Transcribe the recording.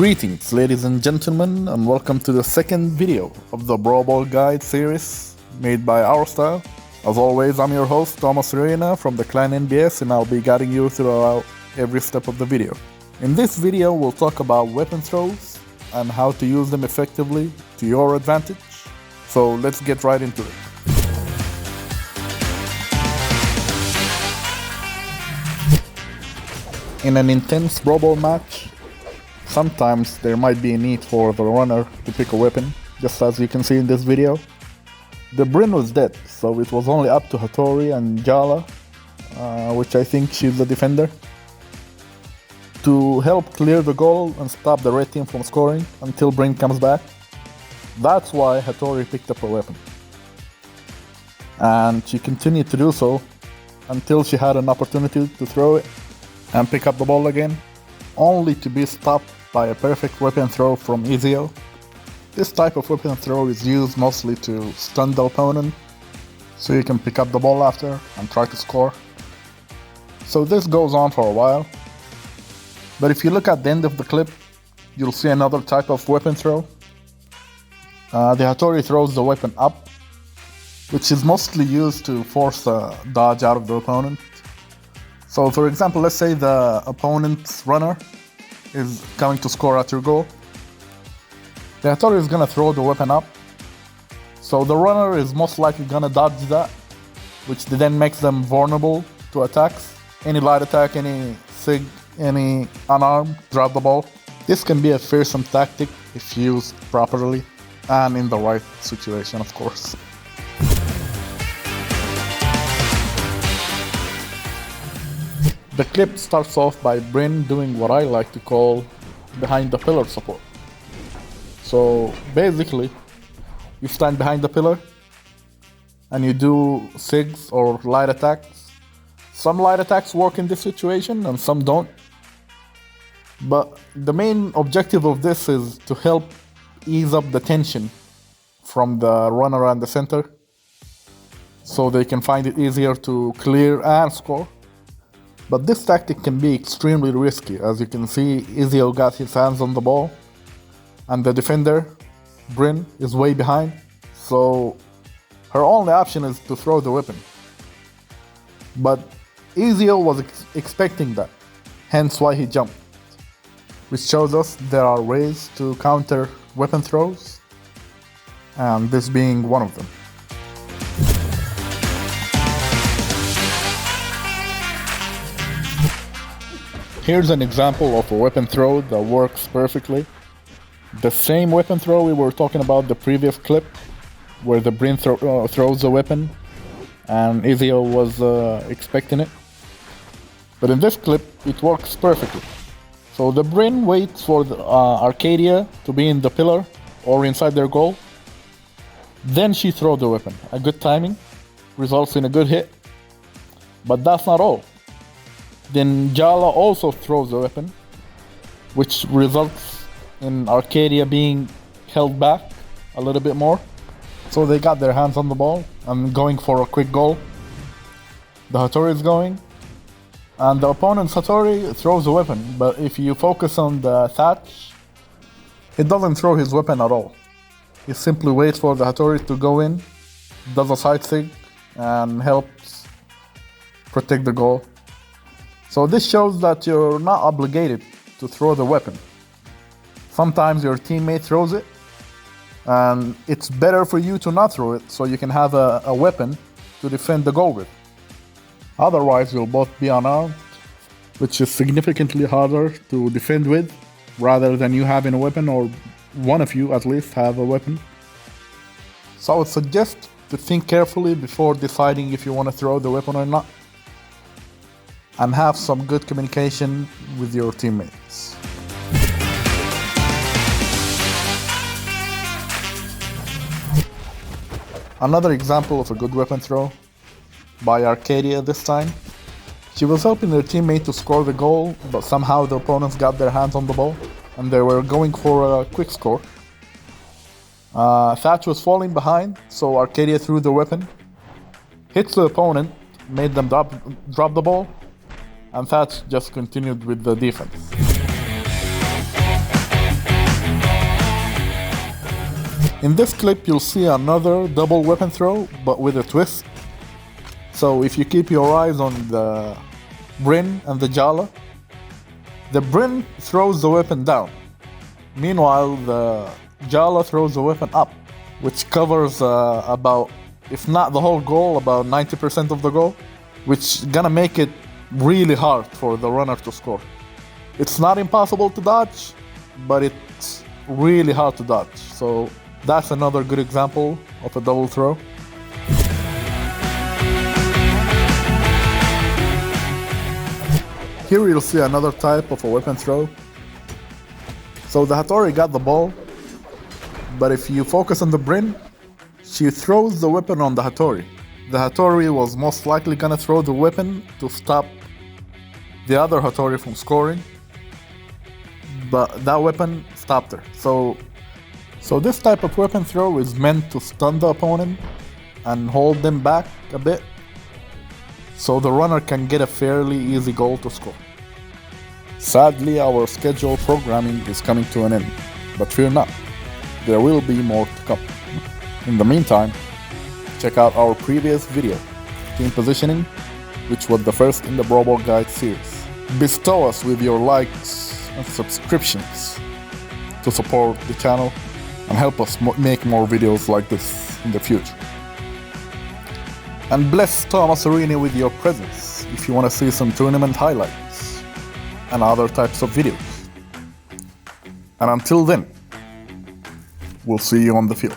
Greetings, ladies and gentlemen, and welcome to the second video of the Brawlball Guide series made by Our Style. As always, I'm your host, ThomaSerena from the clan NBS, and I'll be guiding you throughout every step of the video. In this video, we'll talk about weapon throws and how to use them effectively to your advantage. So let's get right into it. In an intense Brawlball match, sometimes there might be a need for the runner to pick a weapon, just as you can see in this video. The Bryn was dead, so it was only up to Hattori and Jala, which I think she's the defender, to help clear the goal and stop the red team from scoring until Bryn comes back. That's why Hattori picked up a weapon. And she continued to do so until she had an opportunity to throw it and pick up the ball again, only to be stopped by a perfect weapon throw from Ezio. This type of weapon throw is used mostly to stun the opponent, so you can pick up the ball after and try to score. So this goes on for a while, but if you look at the end of the clip, you'll see another type of weapon throw. The Hattori throws the weapon up, which is mostly used to force a dodge out of the opponent. So for example, let's say the opponent's runner is going to score at your goal. The Hattori is going to throw the weapon up. So the runner is most likely going to dodge that, which then makes them vulnerable to attacks. Any light attack, any sig, any unarmed, drop the ball. This can be a fearsome tactic if used properly and in the right situation, of course. The clip starts off by Bryn doing what I like to call behind the pillar support. So basically, you stand behind the pillar and you do sigs or light attacks. Some light attacks work in this situation and some don't. But the main objective of this is to help ease up the tension from the runner and the center, so they can find it easier to clear and score. But this tactic can be extremely risky. As you can see, Ezio got his hands on the ball, and the defender, Bryn, is way behind. So her only option is to throw the weapon. But Ezio was expecting that, hence why he jumped. Which shows us there are ways to counter weapon throws, and this being one of them. Here's an example of a weapon throw that works perfectly. The same weapon throw we were talking about the previous clip, where the Bryn throws the weapon and Ezio was expecting it. But in this clip, it works perfectly. So the Bryn waits for the Arcadia to be in the pillar or inside their goal. Then she throws the weapon. A good timing results in a good hit. But that's not all. Then Jala also throws the weapon, which results in Arcadia being held back a little bit more. So they got their hands on the ball and going for a quick goal. The Hattori is going, and the opponent's Hattori throws the weapon. But if you focus on the Thatch, he doesn't throw his weapon at all. He simply waits for the Hattori to go in, does a side sig, and helps protect the goal. So this shows that you're not obligated to throw the weapon. Sometimes your teammate throws it, and it's better for you to not throw it so you can have a weapon to defend the goal with. Otherwise, you'll both be unarmed, which is significantly harder to defend with, rather than you having a weapon, or one of you at least have a weapon. So I would suggest to think carefully before deciding if you want to throw the weapon or not, and have some good communication with your teammates. Another example of a good weapon throw, by Arcadia this time. She was helping her teammate to score the goal, but somehow the opponents got their hands on the ball, and they were going for a quick score. Thatch was falling behind, so Arcadia threw the weapon, hits the opponent, made them drop the ball, and Thatch just continued with the defense. In this clip, you'll see another double weapon throw, but with a twist. So if you keep your eyes on the Bryn and the Jala, the Bryn throws the weapon down. Meanwhile, the Jala throws the weapon up, which covers about, if not the whole goal, about 90% of the goal, which gonna make it really hard for the runner to score. It's not impossible to dodge, but it's really hard to dodge. So that's another good example of a double throw. Here you'll see another type of a weapon throw. So the Hattori got the ball, but if you focus on the Bryn, she throws the weapon on the Hattori. The Hattori was most likely gonna throw the weapon to stop the other Hattori from scoring, but that weapon stopped her. So this type of weapon throw is meant to stun the opponent and hold them back a bit, so the runner can get a fairly easy goal to score. Sadly, our scheduled programming is coming to an end, but fear not, there will be more to come. In the meantime, check out our previous video, Team Positioning, which was the first in the Brawlball Guide series. Bestow us with your likes and subscriptions to support the channel and help us make more videos like this in the future. And bless ThomaSerena with your presence if you want to see some tournament highlights and other types of videos. And until then, we'll see you on the field.